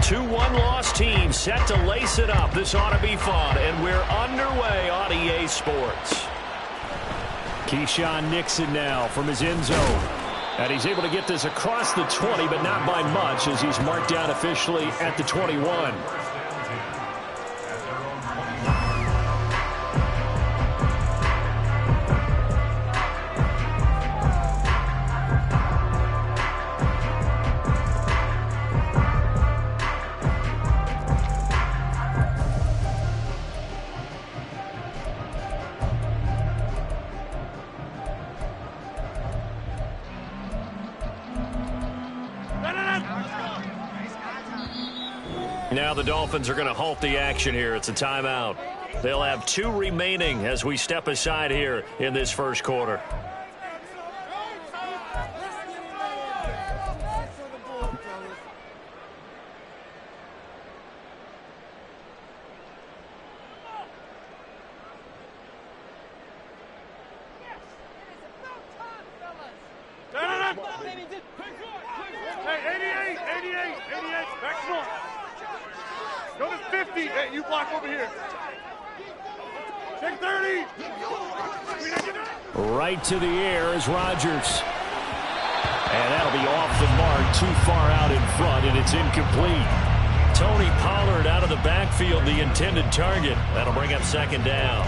Two one-loss teams set to lace it up. This ought to be fun, and we're underway on EA Sports. Keyshawn Nixon now from his end zone. And he's able to get this across the 20, but not by much as he's marked down officially at the 21. Now the Dolphins are going to halt the action here. It's a timeout. They'll have 2 remaining as we step aside here in this first quarter. Right to the air is Rodgers. And that'll be off the mark, too far out in front, and it's incomplete. Tony Pollard out of the backfield, the intended target. That'll bring up second down.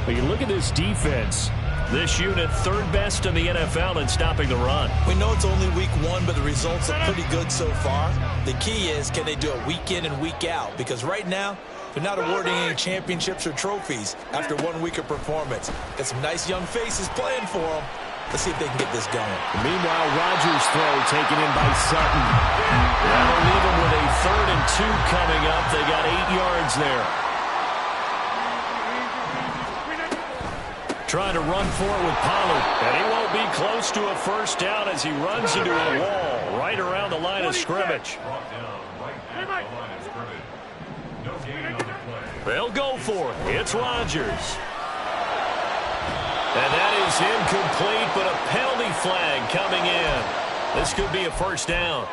But you look at this defense. This unit, 3rd best in the NFL in stopping the run. We know it's only week 1, but the results are pretty good so far. The key is, can they do it week in and week out? Because right now, they're not awarding any championships or trophies after 1 week of performance. Got some nice young faces playing for them. Let's see if they can get this going. Meanwhile, Rodgers' throw taken in by Sutton. That'll leave them with a 3rd and 2 coming up. They got 8 yards there. Trying to run for it with Pollard. And he won't be close to a first down as he runs into a wall right around the line of scrimmage. They'll go for it. It's Rodgers. And that is incomplete, but a penalty flag coming in. This could be a first down.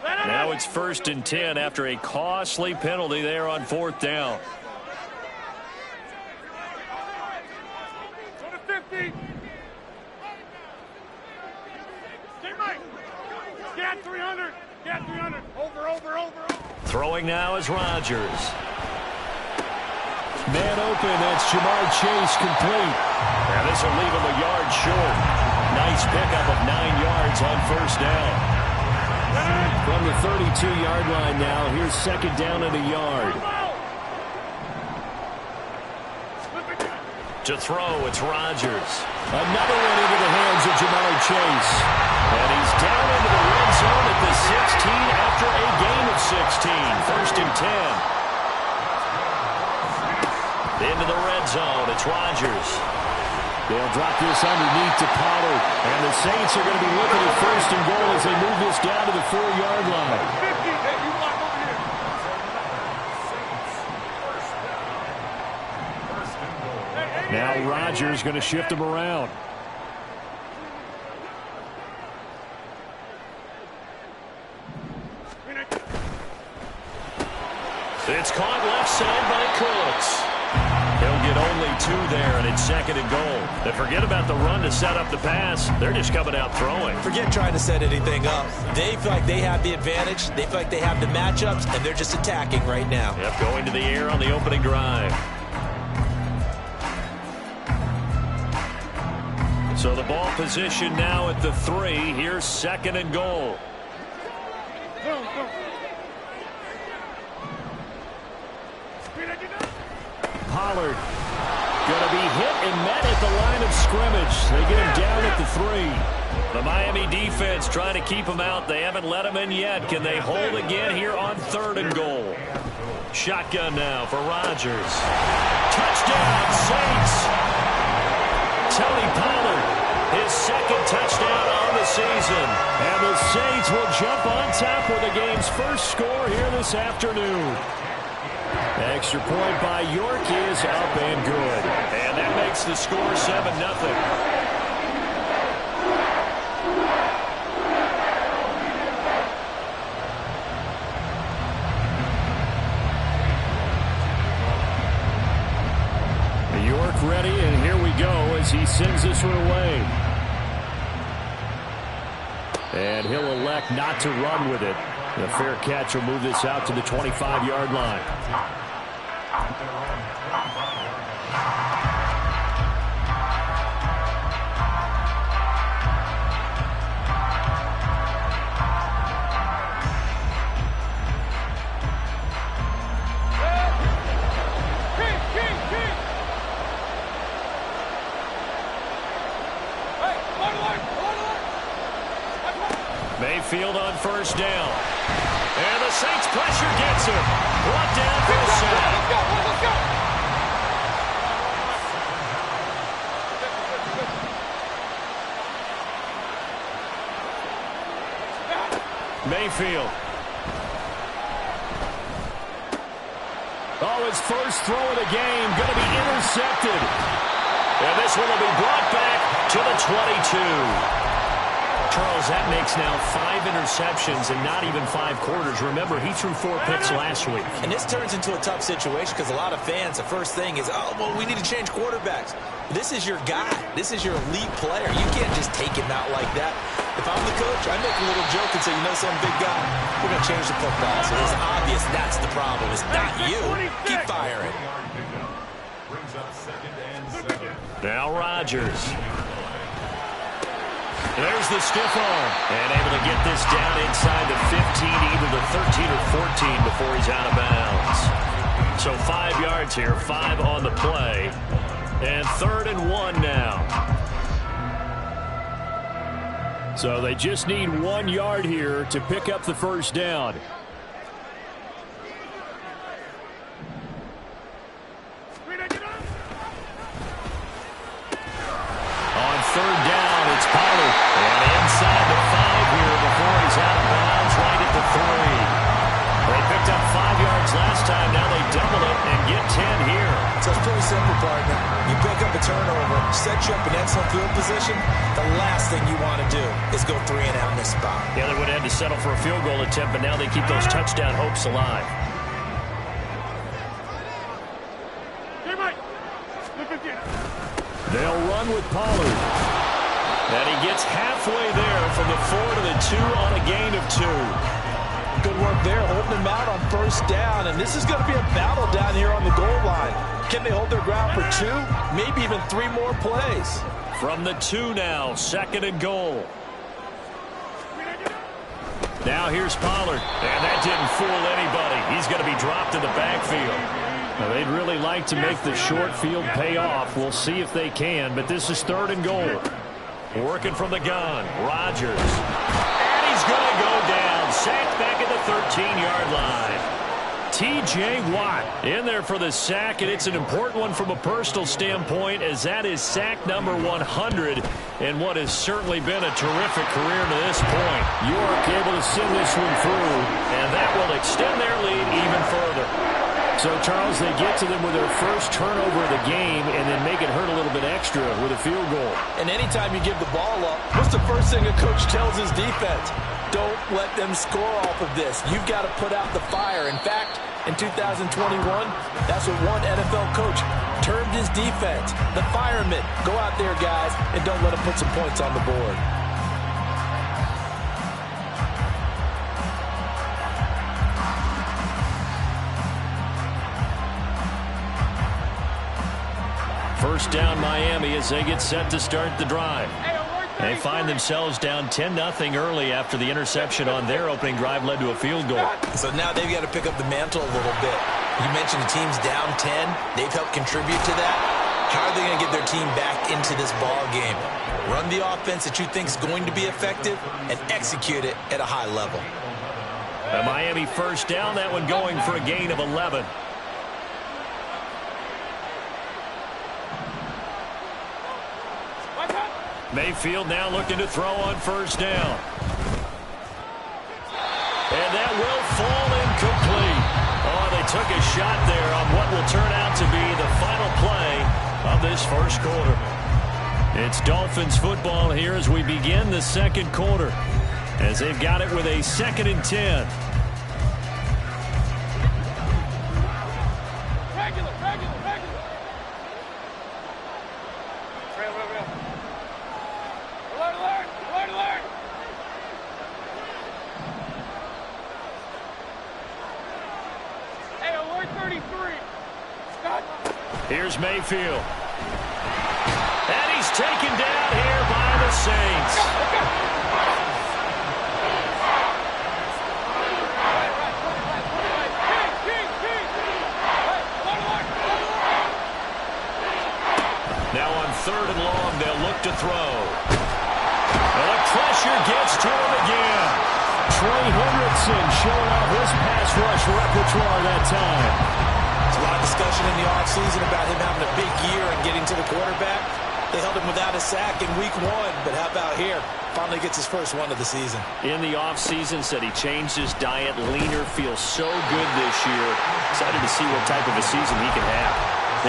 Now it's 1st and 10 after a costly penalty there on 4th down. Throwing now is Rodgers. Man open, that's Jamar Chase complete. And this will leave him a yard short. Nice pickup of 9 yards on first down. From the 32-yard line now, here's 2nd down and a yard. To throw, it's Rodgers. Another one into the hands of Jamar Chase. And he's down into the red zone at the 16 after a gain of 16. 1st and 10. Into the red zone, it's Rodgers. They'll drop this underneath to Pollard. And the Saints are going to be looking at 1st and goal as they move this down to the 4-yard line. Now Rodgers going to shift him around. It's caught left side by Cooks. He'll get only 2 there, and it's 2nd and goal. They forget about the run to set up the pass. They're just coming out throwing. Forget trying to set anything up. They feel like they have the advantage. They feel like they have the matchups, and they're just attacking right now. Yep, going to the air on the opening drive. So the ball position now at the 3. Here's 2nd and goal. Pollard going to be hit and met at the line of scrimmage. They get him down at the 3. The Miami defense trying to keep him out. They haven't let him in yet. Can they hold again here on 3rd and goal? Shotgun now for Rodgers. Touchdown, Saints. Tony Pollard, his 2nd touchdown on the season. And the Saints will jump on top with the game's first score here this afternoon. Extra point by York is up and good. And that makes the score 7-0. as he sends this one away. And he'll elect not to run with it. The fair catch will move this out to the 25-yard line. Mayfield on first down. And the Saints pressure gets him. Brought down for a sack. Let's go. Mayfield. Oh, his first throw of the game going to be intercepted. And this one will be brought back to the 22. Charles, that makes now 5 interceptions and not even 5 quarters. Remember, he threw 4 picks last week. And this turns into a tough situation because a lot of fans, the first thing is, oh, well, we need to change quarterbacks. This is your guy. This is your elite player. You can't just take him out like that. If I'm the coach, I make a little joke and say, you know, some big guy, we're going to change the football. So it's obvious that's the problem. It's not you. Keep firing. Now Rodgers. There's the stiff arm. And able to get this down inside the 15, either the 13 or 14 before he's out of bounds. So 5 yards here, 5 on the play. And 3rd and 1 now. So they just need 1 yard here to pick up the first down. On 3rd down, it's Pollard. And inside the 5 here before he's out of bounds, right at the 3. They picked up 5 yards last time. Now they double it and get 10 here. So it's pretty simple, partner. You pick up a turnover, set you up in excellent field position. The last thing you want to do is go 3 and out in this spot. Yeah, they would have had to settle for a field goal attempt, but now they keep those touchdown hopes alive. They'll run with Pollard. And he gets halfway there from the 4 to the 2 on a gain of 2. Good work there, holding him out on first down. And this is going to be a battle down here on the goal line. Can they hold their ground for 2? Maybe even 3 more plays. From the 2 now, 2nd and goal. Now here's Pollard. And that didn't fool anybody. He's going to be dropped in the backfield. Now, they'd really like to make the short field pay off. We'll see if they can, but this is 3rd and goal. Working from the gun, Rodgers. And he's going to go down. Sacked back at the 13-yard line. T.J. Watt in there for the sack, and it's an important one from a personal standpoint, as that is sack number 100 in what has certainly been a terrific career to this point. York able to send this one through, and that will extend their lead even further. So, Charles, they get to them with their first turnover of the game and then make it hurt a little bit extra with a field goal. And anytime you give the ball up, what's the first thing a coach tells his defense? Don't let them score off of this. You've got to put out the fire. In fact, in 2021, that's what one NFL coach termed his defense. The firemen. Go out there, guys, and don't let them put some points on the board. First down Miami as they get set to start the drive. They find themselves down 10-0 early after the interception on their opening drive led to a field goal. So now they've got to pick up the mantle a little bit. You mentioned the team's down 10. They've helped contribute to that. How are they going to get their team back into this ball game? Run the offense that you think is going to be effective and execute it at a high level. A Miami first down, that one going for a gain of 11. Mayfield now looking to throw on first down. And that will fall incomplete. Oh, they took a shot there on what will turn out to be the final play of this first quarter. It's Dolphins football here as we begin the second quarter, as they've got it with a 2nd and 10. Here's Mayfield. And he's taken down here by the Saints. Now on 3rd and long, they'll look to throw. And the pressure gets to him again. Trey Hendrickson showing off his pass rush repertoire that time. There's a lot of discussion in the offseason about him having a big year and getting to the quarterback. They held him without a sack in week 1, but how about here? Finally gets his first one of the season. In the offseason, said he changed his diet, leaner, feels so good this year. Excited to see what type of a season he can have.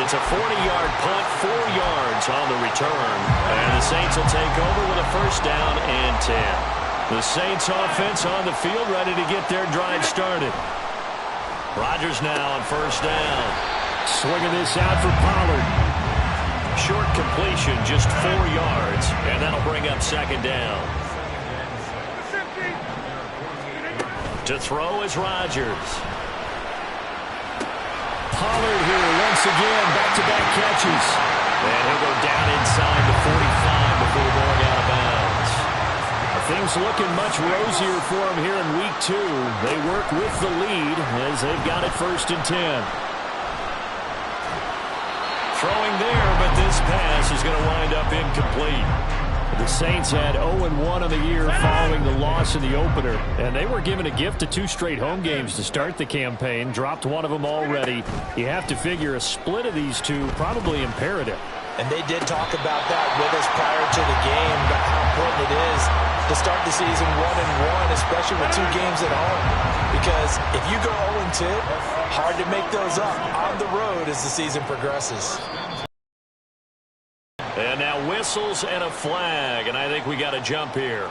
It's a 40-yard punt, 4 yards on the return. And the Saints will take over with a first down and 10. The Saints offense on the field ready to get their drive started. Rodgers now on first down. Swinging this out for Pollard. Short completion, just 4 yards. And that'll bring up second down. To throw is Rodgers. Pollard here once again, back-to-back catches. And he'll go down inside the 45 before going out of bounds. Things looking much rosier for him here in week 2. They work with the lead as they've got it 1st and 10. Throwing there, but this pass is going to wind up incomplete. The Saints had 0-1 on the year following the loss in the opener, and they were given a gift of 2 straight home games to start the campaign. Dropped one of them already. You have to figure a split of these 2 probably imperative. And they did talk about that with us prior to the game, about how important it is to start the season 1-1, especially with 2 games at home. Because if you go 0-2, hard to make those up on the road as the season progresses. And now whistles and a flag, and I think we got a jump here.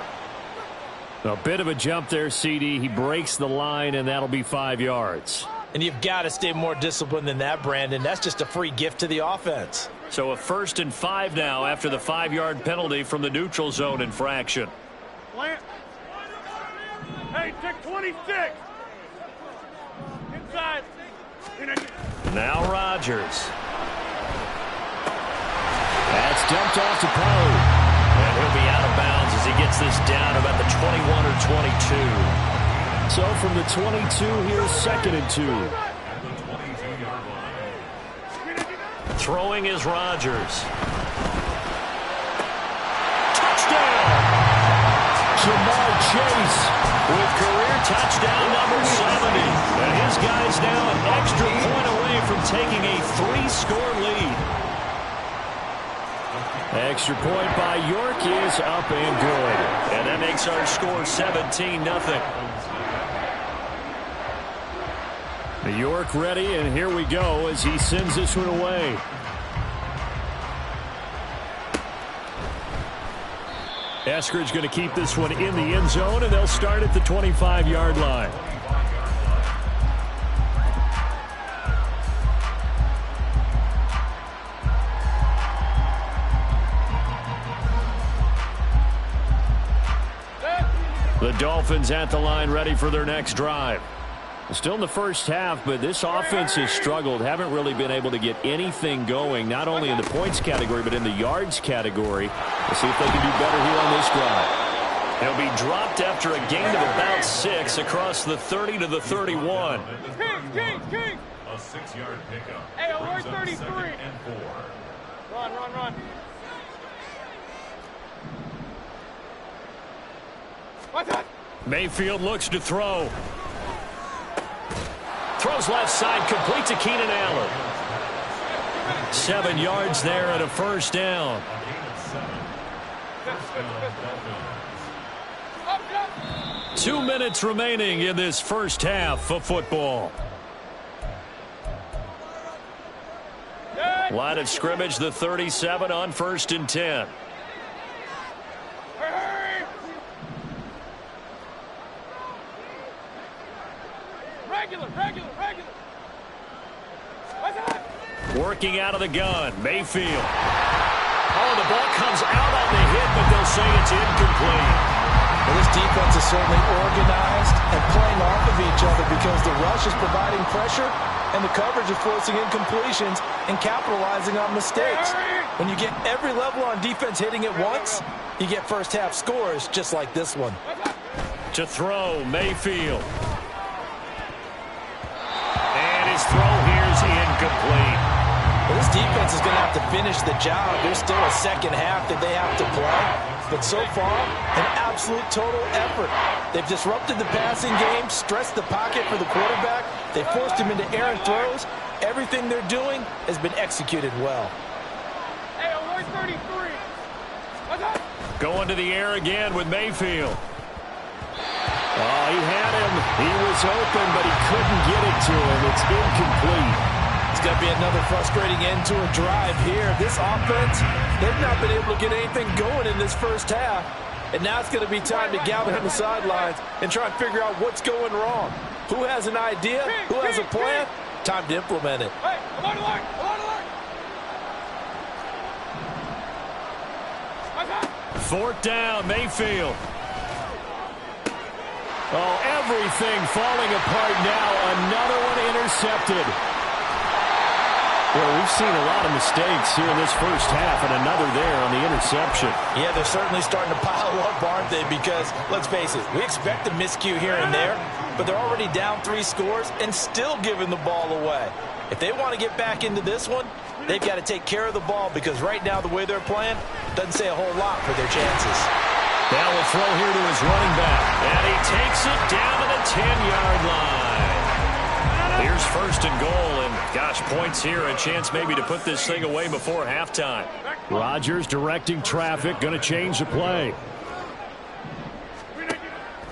A bit of a jump there, CD. He breaks the line, and that'll be 5 yards. And you've got to stay more disciplined than that, Brandon. That's just a free gift to the offense. So a 1st and 5 now after the 5-yard penalty from the neutral zone infraction. Hey, check 26. Inside. Now Rodgers. That's dumped off to Pollard. And he'll be out of bounds as he gets this down about the 21 or 22. So from the 22, here's 2nd and 2. Throwing is Rodgers. Touchdown! Jamar Chase with career touchdown number 70. And his guy's now an extra point away from taking a 3-score lead. Extra point by York is up and good. And that makes our score 17-0. York ready, and here we go as he sends this one away. Eskridge going to keep this one in the end zone, and they'll start at the 25-yard line. The Dolphins at the line ready for their next drive. Still in the first half, but this offense has struggled. Haven't really been able to get anything going, not only in the points category, but in the yards category. We'll see if they can do better here on this drive. He'll be dropped after a gain of about 6 across the 30 to the 31. King. A 6-yard pickup. Hey, alert 33. And 4. Run. What's that? Mayfield looks to throw. Throws left side, complete to Keenan Allen. 7 yards there and a first down. 2 minutes remaining in this first half of football. Line of scrimmage, the 37 on 1st and 10. Regular. Working out of the gun, Mayfield. Oh, the ball comes out on the hit, but they'll say it's incomplete. Well, this defense is certainly organized and playing off of each other because the rush is providing pressure and the coverage is forcing incompletions and capitalizing on mistakes. When you get every level on defense hitting it once, you get first-half scores just like this one. To throw, Mayfield. And his throw here is incomplete. Well, this defense is going to have to finish the job. There's still a second half that they have to play. But so far, an absolute total effort. They've disrupted the passing game, stressed the pocket for the quarterback. They forced him into errant throws. Everything they're doing has been executed well. Hey, alert 33. What's up? Going to the air again with Mayfield. Oh, he had him. He was open, but he couldn't get it to him. It's incomplete. It's going to be another frustrating end to a drive here. This offense, they've not been able to get anything going in this first half. And now it's going to be time to gather on the sidelines and try and figure out what's going wrong. Who has an idea? Who has a plan? Time to implement it. Hey, alert, alert, alert, alert. What's up? Fourth down, Mayfield. Oh, everything falling apart now. Another one intercepted. Well, we've seen a lot of mistakes here in this first half, and another there on the interception. Yeah, they're certainly starting to pile up, aren't they? Because, let's face it, we expect a miscue here and there, but they're already down 3 scores and still giving the ball away. If they want to get back into this one, they've got to take care of the ball, because right now the way they're playing doesn't say a whole lot for their chances. Now we'll throw here to his running back, and he takes it down to the 10-yard line. Here's first and goal, and gosh, points here, a chance maybe to put this thing away before halftime. Rodgers directing traffic, going to change the play.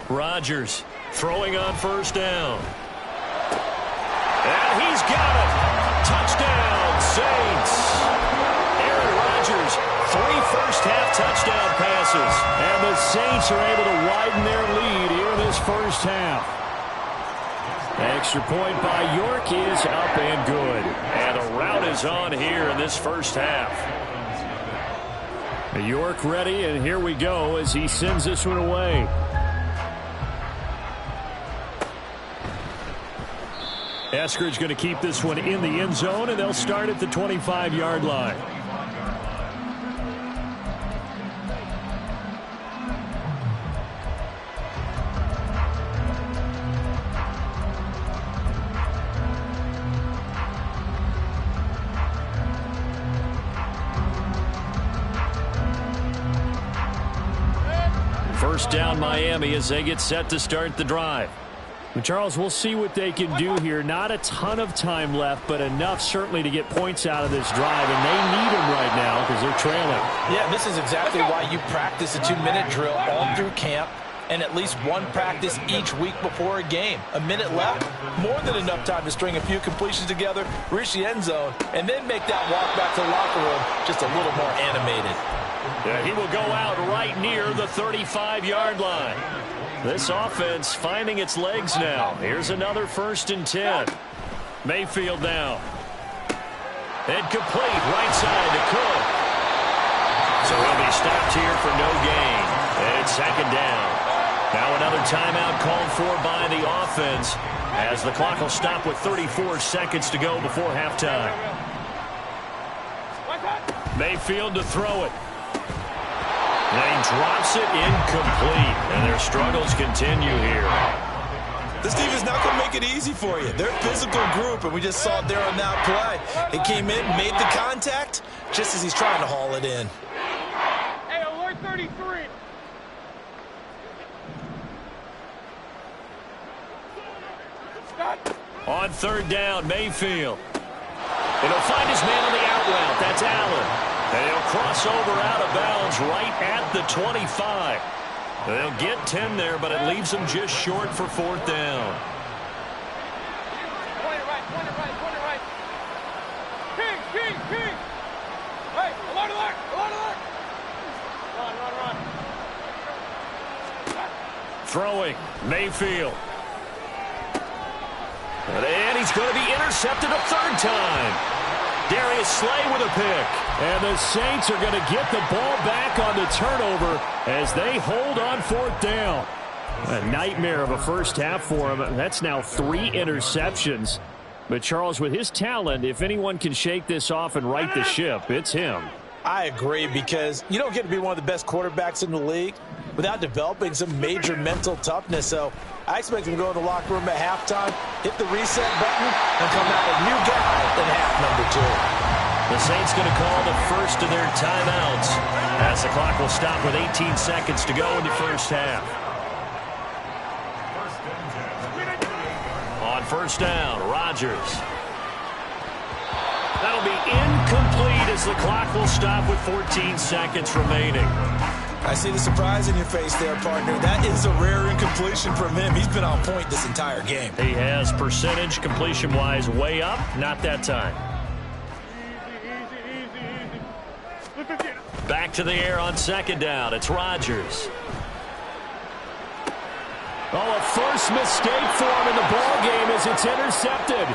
Rodgers throwing on first down. And he's got it. Touchdown, Saints. Aaron Rodgers, 3 first-half touchdown passes. And the Saints are able to widen their lead here in this first half. Extra point by York is up and good. And a rout is on here in this first half. York ready, and here we go as he sends this one away. Eskridge going to keep this one in the end zone, and they'll start at the 25-yard line. First down, Miami, as they get set to start the drive. Charles, we'll see what they can do here. Not a ton of time left, but enough certainly to get points out of this drive, and they need them right now because they're trailing. Yeah, this is exactly why you practice a 2-minute drill all through camp and at least one practice each week before a game. A minute left, more than enough time to string a few completions together, reach the end zone, and then make that walk back to the locker room just a little more animated. Yeah, he will go out right near the 35-yard line. This offense finding its legs now. Here's another 1st and 10. Mayfield now. Incomplete, right side to Cook. So he'll be stopped here for no gain. And it's 2nd down. Now another timeout called for by the offense as the clock will stop with 34 seconds to go before halftime. Mayfield to throw it. And he drops it incomplete, and their struggles continue here. This team is not going to make it easy for you. They're a physical group, and we just saw it there on that play. It came in, made the contact, just as he's trying to haul it in. Hey, alert 33. On 3rd down, Mayfield. And he'll find his man on the out route. That's Allen. And he'll cross over out of bounds right at the 25. They'll get 10 there, but it leaves them just short for 4th down. Point it right, point it right, point it right. King, King, King. Hey, alert, alert, alert, alert. Run, run, run. Throwing, Mayfield. And he's going to be intercepted a 3rd time. Darius Slay with a pick. And the Saints are going to get the ball back on the turnover as they hold on 4th down. A nightmare of a first half for him. That's now 3 interceptions. But, Charles, with his talent, if anyone can shake this off and right the ship, it's him. I agree, because you don't get to be one of the best quarterbacks in the league without developing some major mental toughness. So I expect him to go in the locker room at halftime, hit the reset button, and come out a new guy in half number 2. The Saints going to call the first of their timeouts as the clock will stop with 18 seconds to go in the first half. On first down, Rodgers. That'll be incomplete as the clock will stop with 14 seconds remaining. I see the surprise in your face there, partner. That is a rare incompletion from him. He's been on point this entire game. He has percentage completion-wise way up. Not that time. Back to the air on second down. It's Rodgers. Oh, a first mistake for him in the ball game as it's intercepted.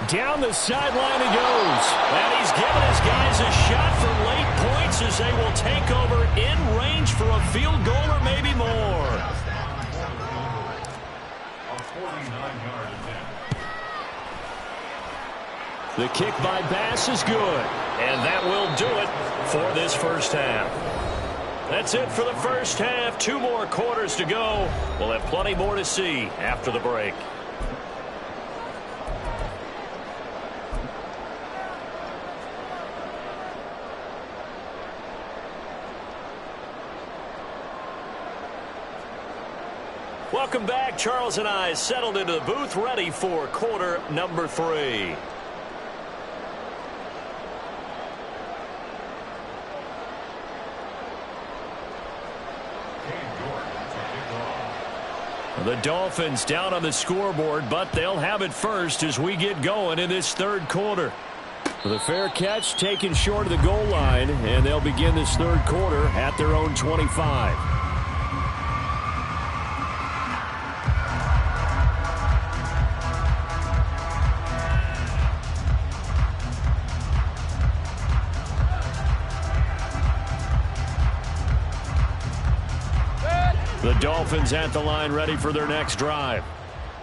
Down the sideline he goes. And he's given his guys a shot for late points as they will take over in range for a field goal or maybe more. A 49-yard attempt. The kick by Bass is good. And that will do it for this first half. That's it for the first half. 2 more quarters to go. We'll have plenty more to see after the break. Welcome back. Charles and I settled into the booth, ready for quarter number 3. The Dolphins down on the scoreboard, but they'll have it first as we get going in this third quarter. The fair catch taken short of the goal line, and they'll begin this third quarter at their own 25. The Dolphins at the line, ready for their next drive.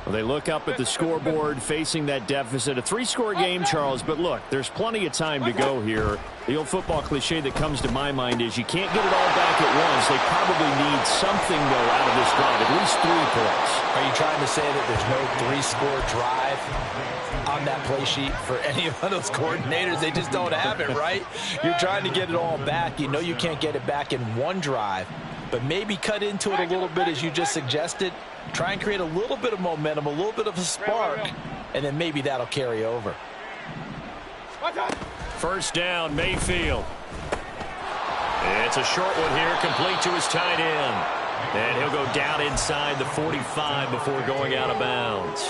Well, they look up at the scoreboard, facing that deficit. A 3-score game, Charles, but look, there's plenty of time to go here. The old football cliche that comes to my mind is you can't get it all back at once. They probably need something, though, out of this drive, at least 3 points. Are you trying to say that there's no 3-score drive on that play sheet for any of those coordinators? They just don't have it, right? You're trying to get it all back. You know you can't get it back in one drive, but maybe cut into it a little bit as you just suggested. Try and create a little bit of momentum, a little bit of a spark, and then maybe that'll carry over. First down, Mayfield. It's a short one here, complete to his tight end. And he'll go down inside the 45 before going out of bounds.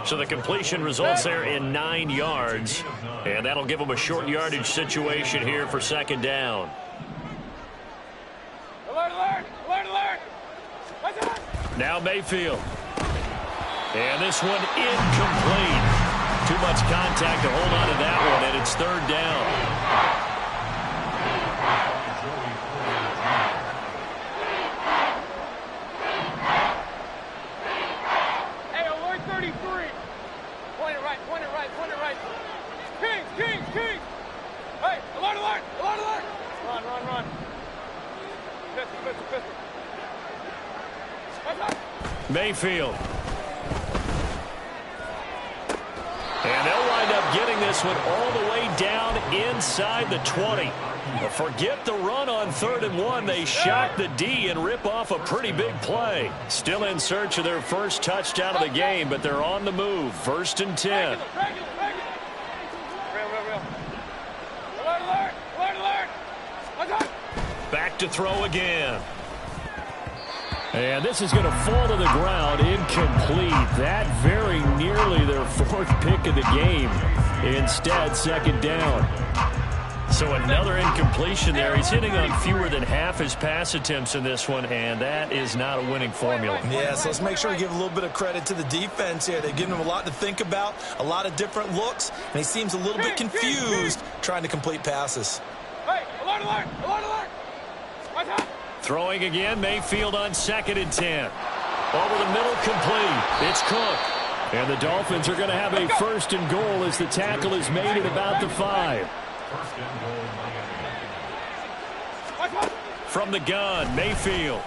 So the completion results there in 9 yards, and that'll give him a short yardage situation here for second down. Alert, alert, alert, alert. Now Mayfield. And this one incomplete. Too much contact to hold on to that one, and it's third down. Hey, alert 33. Point it right, point it right, point it right. Kings, Kings, Kings. Hey, alert, alert, alert, alert. Run, run, run. Pistol, pistol, pistol. Mayfield. And they'll wind up getting this one all the way down inside the 20. But forget the run on 3rd and 1. They shock the D and rip off a pretty big play. Still in search of their first touchdown of the game, but they're on the move. 1st and 10. Real, real, real. Alert, alert, alert, alert. Back to throw again. And this is going to fall to the ground, incomplete. That very nearly their 4th pick of the game. Instead, second down. So another incompletion there. He's hitting on fewer than half his pass attempts in this one, and that is not a winning formula. Yeah, so let's make sure we give a little bit of credit to the defense here. They've given him a lot to think about, a lot of different looks, and he seems a little bit confused trying to complete passes. Hey, alert, alert, alert, alert. Throwing again, Mayfield on 2nd and 10. Over the middle, complete. It's Cook. And the Dolphins are going to have a 1st and goal as the tackle is made at about the 5. First and goal, Miami. From the gun, Mayfield.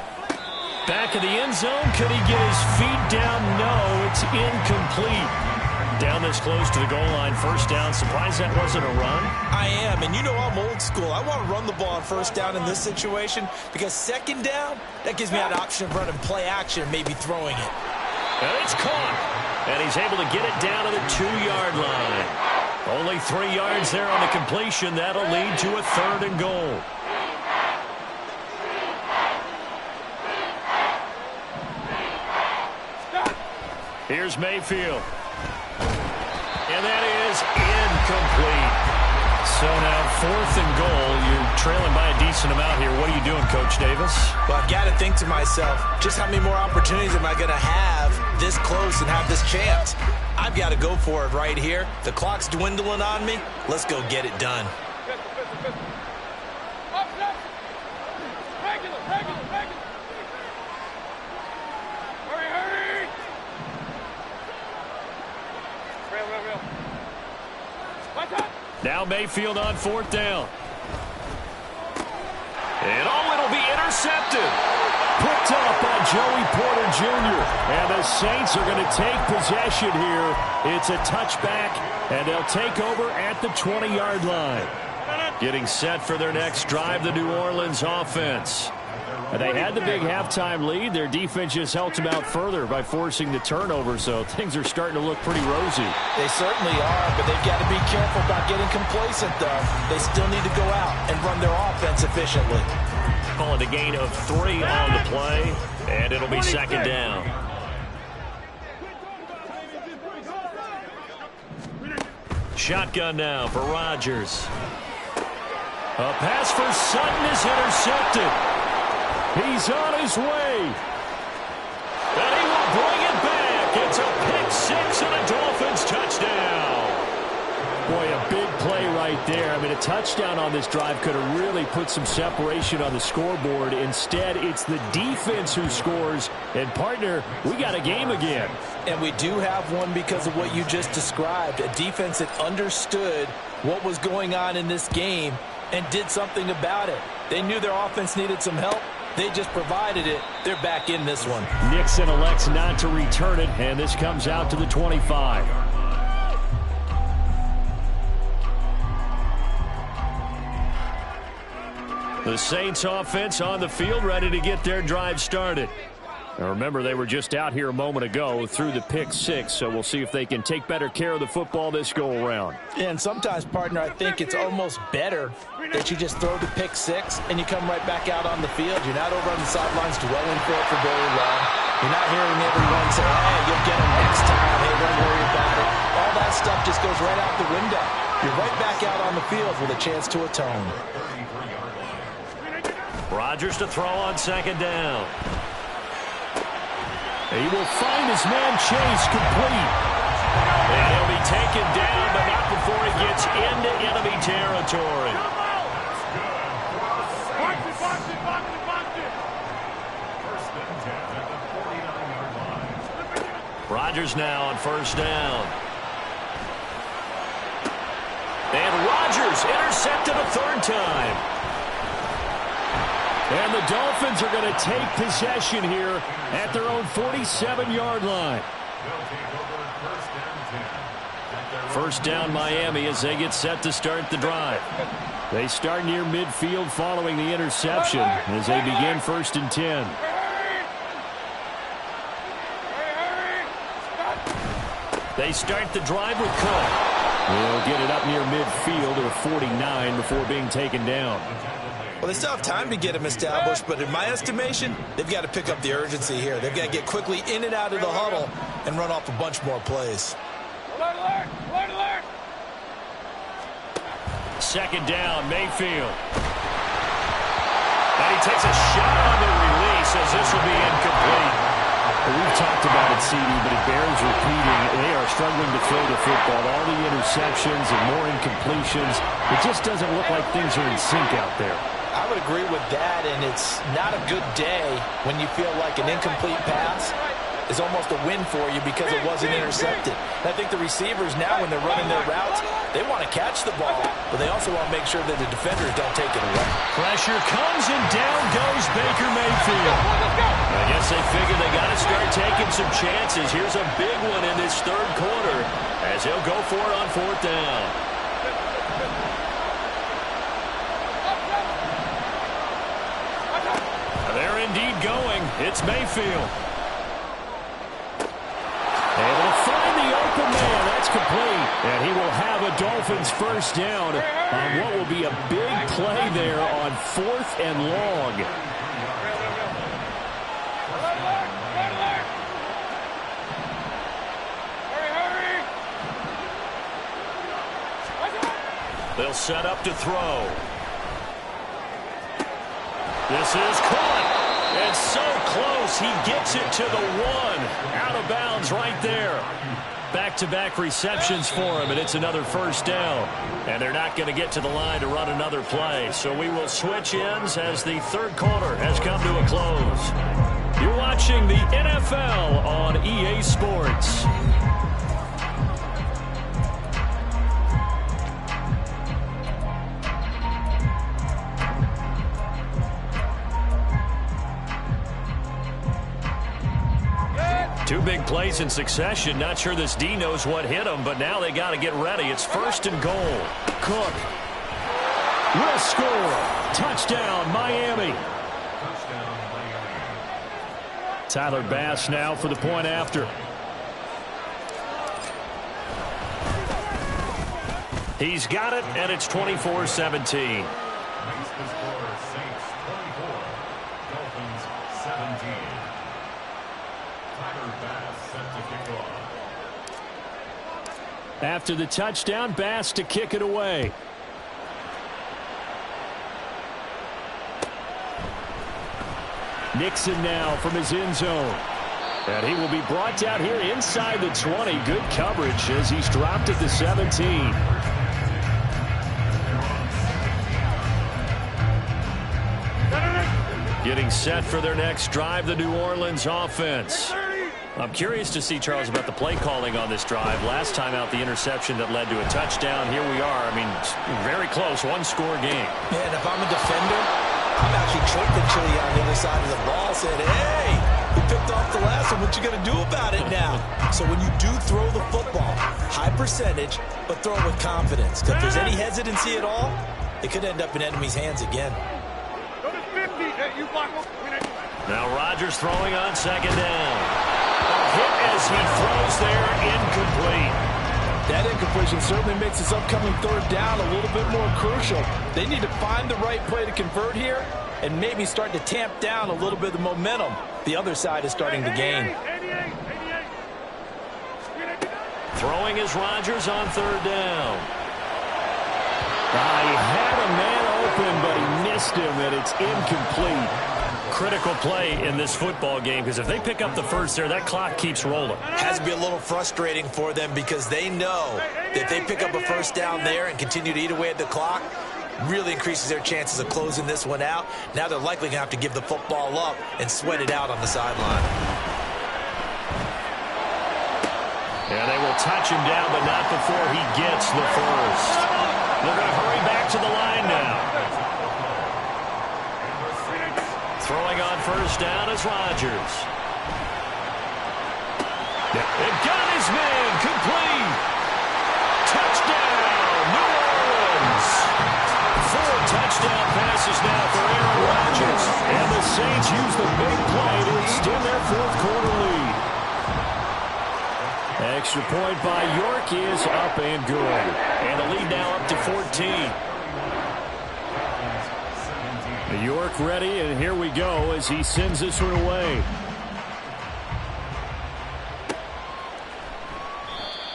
Back of the end zone. Could he get his feet down? No, it's incomplete. Down this close to the goal line, 1st down. Surprised that wasn't a run? I am, and you know I'm old school. I want to run the ball on 1st down in this situation because 2nd down, that gives me an option of running play action and maybe throwing it. And it's caught. And he's able to get it down to the 2-yard line. Only 3 yards there on the completion. That'll lead to a 3rd and goal. Here's Mayfield. And that is incomplete. So now 4th and goal. You're trailing by a decent amount here. What are you doing, Coach Davis? Well, I've got to think to myself, just how many more opportunities am I going to have this close and have this chance? I've got to go for it right here. The clock's dwindling on me. Let's go get it done. Now Mayfield on 4th down. And it'll be intercepted. Picked up by Joey Porter Jr. And the Saints are going to take possession here. It's a touchback, and they'll take over at the 20-yard line. Getting set for their next drive, the New Orleans offense. They had the big halftime lead. Their defense just helped them out further by forcing the turnover, so things are starting to look pretty rosy. They certainly are, but they've got to be careful about getting complacent, though. They still need to go out and run their offense efficiently. Calling a gain of 3 on the play, and it'll be 2nd down. Shotgun now for Rodgers. A pass for Sutton is intercepted. He's on his way. And he will bring it back. It's a pick-6 and a Dolphins touchdown. Boy, a big play right there. I mean, a touchdown on this drive could have really put some separation on the scoreboard. Instead, it's the defense who scores. And, partner, we got a game again. And we do have one because of what you just described. A defense that understood what was going on in this game and did something about it. They knew their offense needed some help. They just provided it. They're back in this one. Nixon elects not to return it, and this comes out to the 25. The Saints offense on the field, ready to get their drive started. Now remember, they were just out here a moment ago through the pick-6, so we'll see if they can take better care of the football this go-around. And sometimes, partner, I think it's almost better that you just throw the pick-6 and you come right back out on the field. You're not over on the sidelines dwelling for it for very long. You're not hearing everyone say, hey, you'll get them next time. Hey, don't worry about it. All that stuff just goes right out the window. You're right back out on the field with a chance to atone. Rodgers to throw on 2nd down. He will find his man Chase complete. And he'll be taken down, but not before he gets into enemy territory. Rodgers now on 1st down. And Rodgers intercepted a 3rd time. And the Dolphins are going to take possession here at their own 47-yard line. 1st down Miami as they get set to start the drive. They start near midfield following the interception as they begin 1st and 10. They start the drive with Cook. They'll get it up near midfield or 49 before being taken down. Well, they still have time to get him established, but in my estimation, they've got to pick up the urgency here. They've got to get quickly in and out of the huddle and run off a bunch more plays. Alert, alert, alert, alert. 2nd down, Mayfield. And he takes a shot on the release as this will be incomplete. We've talked about it, CD, but it bears repeating. They are struggling to throw the football. All the interceptions and more incompletions. It just doesn't look like things are in sync out there. I would agree with that, and it's not a good day when you feel like an incomplete pass is almost a win for you because it wasn't intercepted. And I think the receivers now, when they're running their routes, they want to catch the ball, but they also want to make sure that the defenders don't take it away. Pressure comes, and down goes Baker Mayfield. I guess they figured they got to start taking some chances. Here's a big one in this third quarter as he'll go for it on fourth down. They're indeed going. It's Mayfield. Able to find the open man. That's complete. And he will have a Dolphins first down on what will be a big play there on fourth and long. They'll set up to throw. This is caught. And so close, he gets it to the one. Out of bounds right there. Back-to-back receptions for him, and it's another first down. And they're not going to get to the line to run another play. So we will switch ends as the third quarter has come to a close. You're watching the NFL on EA Sports. Two big plays in succession. Not sure this D knows what hit him, but now they got to get ready. It's first and goal. Cook will score. Touchdown, Miami. Tyler Bass now for the point after. He's got it, and it's 24-17. After the touchdown, Bass to kick it away. Nixon now from his end zone. And he will be brought down here inside the 20. Good coverage as he's dropped at the 17. Getting set for their next drive, the New Orleans offense. I'm curious to see, Charles, about the play calling on this drive. Last time out, the interception that led to a touchdown. Here we are. I mean, very close, one-score game. Man, if I'm a defender, I'm actually chirping Killa on the other side of the ball, saying, hey, you picked off the last one. What you going to do about it now? So when you do throw the football, high percentage, but throw it with confidence. Because if there's any hesitancy at all, it could end up in enemy's hands again. Now Rodgers throwing on second down. Hit as he throws there, incomplete. That incompletion certainly makes this upcoming third down a little bit more crucial. They need to find the right play to convert here and maybe start to tamp down a little bit of the momentum the other side is starting to gain. Throwing is Rodgers on third down. He had a man open, but he missed him, and it's incomplete. Critical play in this football game, because if they pick up the first there, that clock keeps rolling. Has to be a little frustrating for them because they know that if they pick up a first down there and continue to eat away at the clock, really increases their chances of closing this one out. Now they're likely going to have to give the football up and sweat it out on the sideline. Yeah, they will touch him down, but not before he gets the first. They're going to hurry back to the line now. Throwing on first down is Rodgers. It got his man complete. Touchdown, New Orleans. 4 touchdown passes now for Aaron Rodgers. And the Saints use the big play to extend their fourth quarter lead. Extra point by York is up and good. And the lead now up to 14. York ready, and here we go as he sends this one away.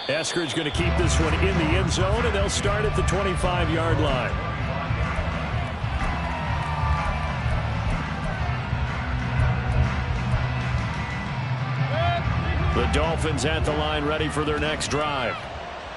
Eskridge going to keep this one in the end zone, and they'll start at the 25-yard line. The Dolphins at the line ready for their next drive.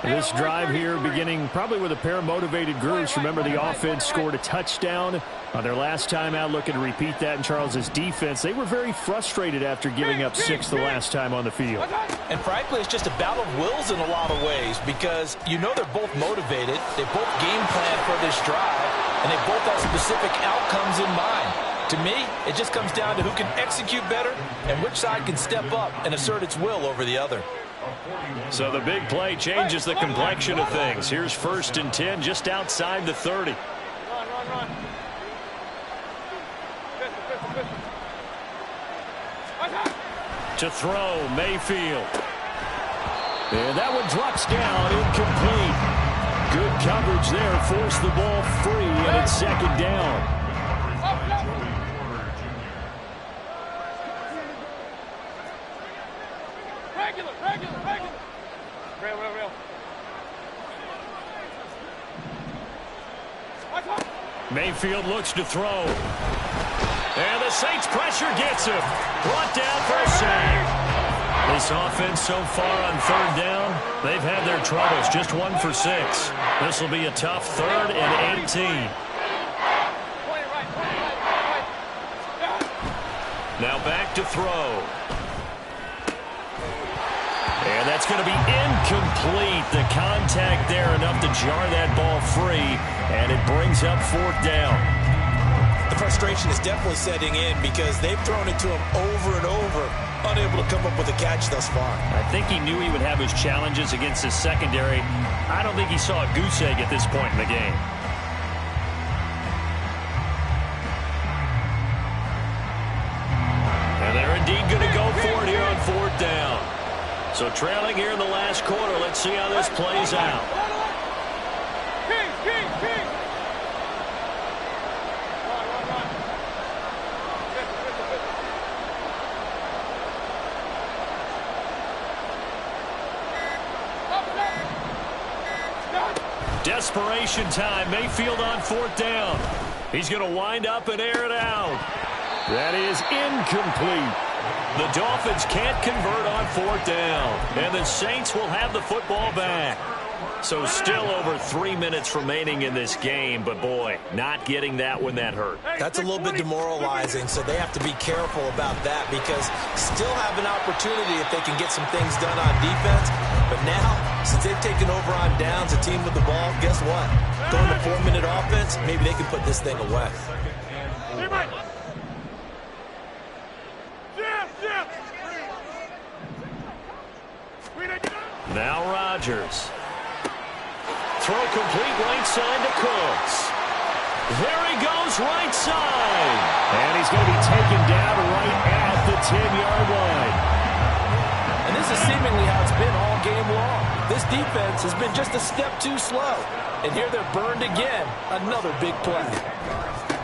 This drive here beginning probably with a pair of motivated groups. Remember, the offense scored a touchdown on their last time out, looking to repeat that in Charles's defense. They were very frustrated after giving up 6 the last time on the field. And frankly, it's just a battle of wills in a lot of ways because you know they're both motivated. They both game plan for this drive, and they both have specific outcomes in mind. To me, it just comes down to who can execute better and which side can step up and assert its will over the other. So the big play changes the complexion of things. Here's 1st and 10 just outside the 30. Run. To throw, Mayfield. And that one drops down, incomplete. Good coverage there, forced the ball free, and it's 2nd down. Regular. Real. Mayfield looks to throw. And the Saints pressure gets him. Brought down for a sack. This offense so far on 3rd down, they've had their troubles. Just 1 for 6. This will be a tough 3rd and 18. Now back to throw. And that's going to be incomplete. The contact there enough to jar that ball free, and it brings up 4th down. The frustration is definitely setting in because they've thrown it to him over and over, unable to come up with a catch thus far. I think he knew he would have his challenges against his secondary. I don't think he saw a goose egg at this point in the game. And they're indeed going to go for it here on 4th down. So trailing here in the last quarter. Let's see how this plays out. King. Desperation time. Mayfield on 4th down. He's going to wind up and air it out. That is incomplete. The Dolphins can't convert on 4th down, and the Saints will have the football back. So still over 3 minutes remaining in this game, but boy, not getting that when that hurt. That's a little bit demoralizing, so they have to be careful about that because still have an opportunity if they can get some things done on defense. But now, since they've taken over on downs, a team with the ball, guess what? Going to 4-minute offense, maybe they can put this thing away. Now Rodgers. Throw complete right side to Cooks. There he goes right side. And he's going to be taken down right at the 10-yard line. And this is seemingly how it's been all game long. This defense has been just a step too slow. And here they're burned again. Another big play.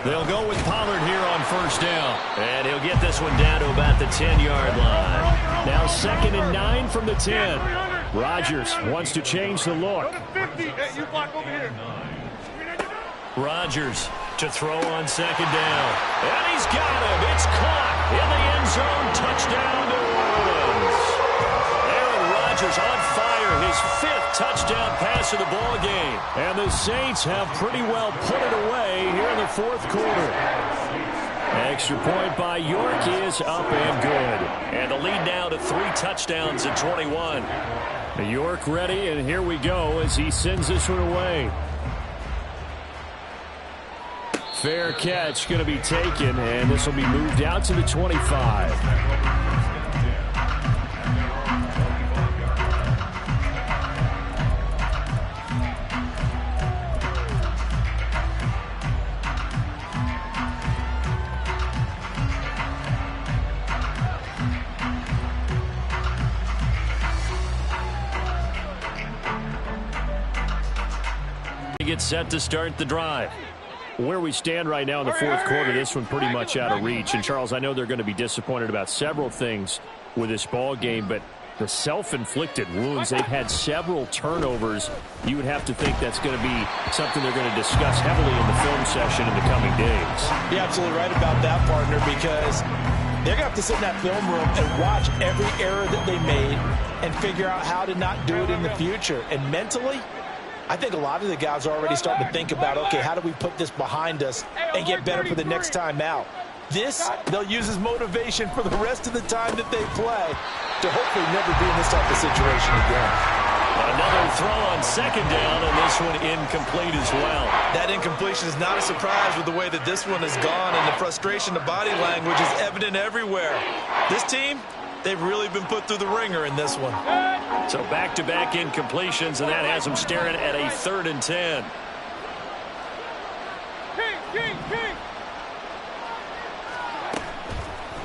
They'll go with Pollard here on 1st down. And he'll get this one down to about the 10-yard line. Now 2nd and 9 from the 10. Rodgers wants to change the look. Rodgers to throw on 2nd down. And he's got him. It's caught in the end zone. Touchdown, New Orleans. Aaron Rodgers on fire. His 5th touchdown pass of the ball game. And the Saints have pretty well put it away here in the 4th quarter. Extra point by York is up and good. And the lead now to 3 touchdowns at 21. York ready, and here we go as he sends this one away. Fair catch going to be taken, and this will be moved out to the 25. Gets set to start the drive. Where we stand right now in the 4th quarter, this one pretty much out of reach. And Charles, I know they're going to be disappointed about several things with this ball game, but the self-inflicted wounds, they've had several turnovers. You would have to think that's going to be something they're going to discuss heavily in the film session in the coming days. You're absolutely right about that, partner, because They're going to have to sit in that film room and watch every error that they made and figure out how to not do it in the future. And mentally, I think a lot of the guys are already starting to think about, okay, how do we put this behind us and get better for the next time out? This, they'll use as motivation for the rest of the time that they play to hopefully never be in this type of situation again. Another throw on second down, and this one incomplete as well. That incompletion is not a surprise with the way that this one has gone, and the frustration, the body language is evident everywhere. This team, they've really been put through the ringer in this one. So back-to-back incompletions, and that has them staring at a 3rd and 10. King.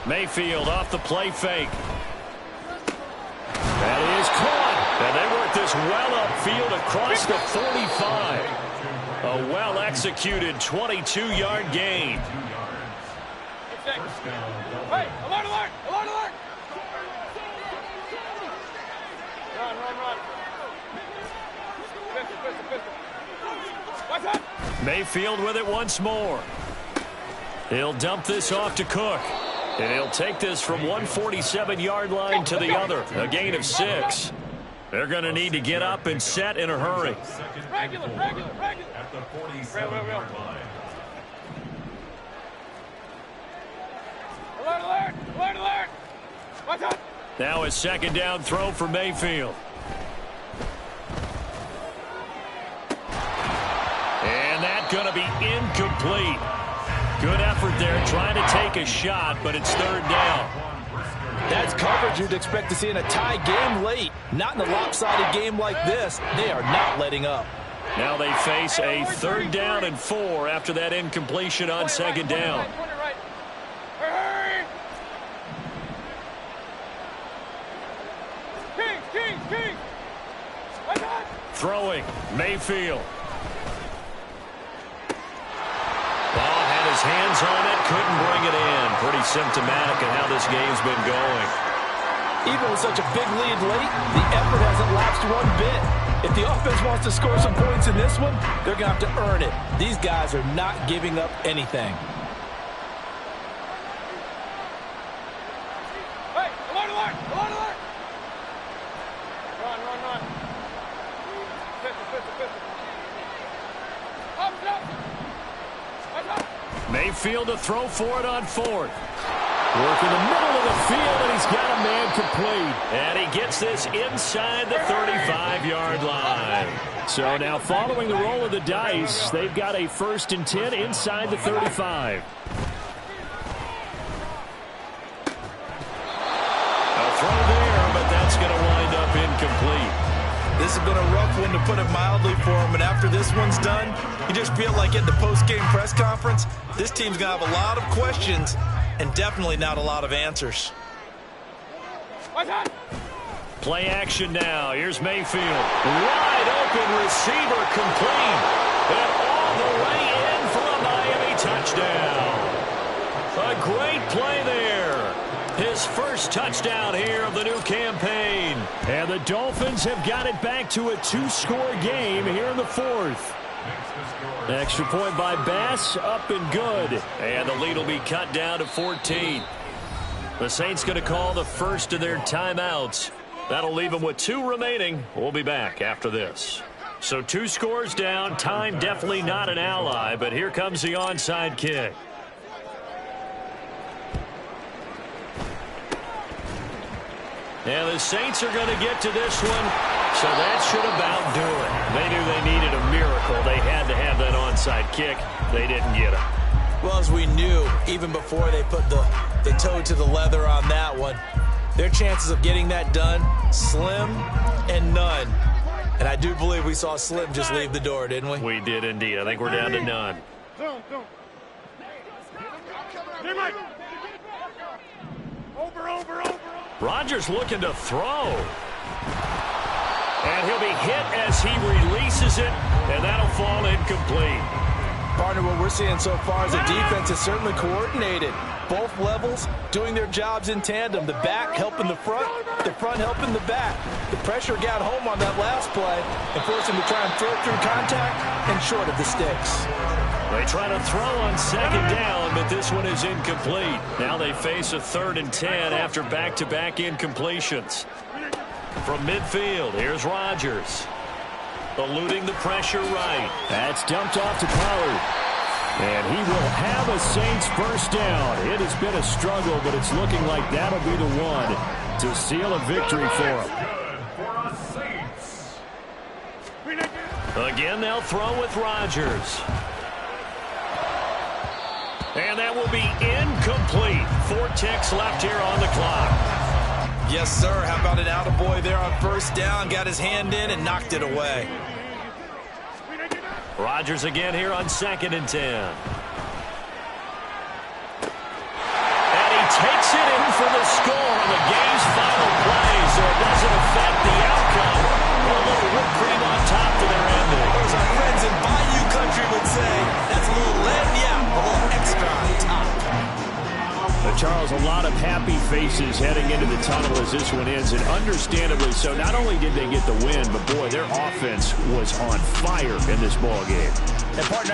Mayfield off the play fake. That is caught. And they work this well upfield across the 45. A well-executed 22-yard gain. Hey, alert! Run. Pistol. What's up? Mayfield with it once more. He'll dump this off to Cook. And he'll take this from 147-yard line to the other. A gain of 6. They're going to need to get up and set in a hurry. Regular. At the 47-yard line. Alert! What's up? Now a 2nd down throw for Mayfield. And that's going to be incomplete. Good effort there, trying to take a shot, but it's 3rd down. That's coverage you'd expect to see in a tie game late. Not in a lopsided game like this. They are not letting up. Now they face a 3rd down and 4 after that incompletion on 2nd down. Hurry! King! What's up? Throwing, Mayfield. Ball had his hands on it, couldn't bring it in. Pretty symptomatic of how this game's been going. Even with such a big lead late, the effort hasn't lapsed one bit. If the offense wants to score some points in this one, they're going to have to earn it. These guys are not giving up anything. Hey, alert! Run. Pistol. Up. What's up? Mayfield to throw for it on 4th. Work in the middle of the field, and he's got a man complete. And he gets this inside the 35-yard line. So now following the roll of the dice, they've got a 1st and 10 inside the 35. A throw there, but that's going to wind up incomplete. This has been a rough one, to put it mildly, for him. And after this one's done, you just feel like at the post-game press conference, this team's going to have a lot of questions and definitely not a lot of answers. What's up? Play action now. Here's Mayfield. Wide open receiver, complete. And all the way in for a Miami touchdown. A great play there. His first touchdown here of the new campaign. And the Dolphins have got it back to a 2-score game here in the 4th. Extra point by Bass, up and good. And the lead will be cut down to 14. The Saints going to call the first of their timeouts. That'll leave them with 2 remaining. We'll be back after this. So 2 scores down. Time definitely not an ally, but here comes the onside kick. And the Saints are going to get to this one, so that should about do it. They knew they needed a miracle. They had to have that onside kick. They didn't get it. Well, as we knew, even before they put the toe to the leather on that one, their chances of getting that done, slim and none. And I do believe we saw Slim just leave the door, didn't we? We did indeed. I think we're down to none. Over. Rodgers looking to throw. And he'll be hit as he releases it, and that'll fall incomplete. Partner, what we're seeing so far is the defense is certainly coordinated. both levels doing their jobs in tandem. The back helping the front helping the back. The pressure got home on that last play and forced him to try and throw through contact and short of the sticks. They try to throw on second down, but this one is incomplete. Now they face a 3rd and 10 after back-to-back incompletions. From midfield, here's Rodgers. Eluding the pressure right. That's dumped off to Pollard. And he will have a Saints first down. It has been a struggle, but it's looking like that'll be the one to seal a victory for him. Again, they'll throw with Rodgers. And that will be incomplete. 4 ticks left here on the clock. Yes, sir. How about an attaboy there on first down? Got his hand in and knocked it away. Rodgers again here on 2nd and 10. And he takes it in for the score on the game's final play, so it doesn't affect the outcome. A little whipped cream on top to their ending. Or as our friends in Bayou Country would say, that's a little a little extra on top. Charles, a lot of happy faces heading into the tunnel as this one ends, and understandably so. Not only did they get the win, but boy, their offense was on fire in this ball game.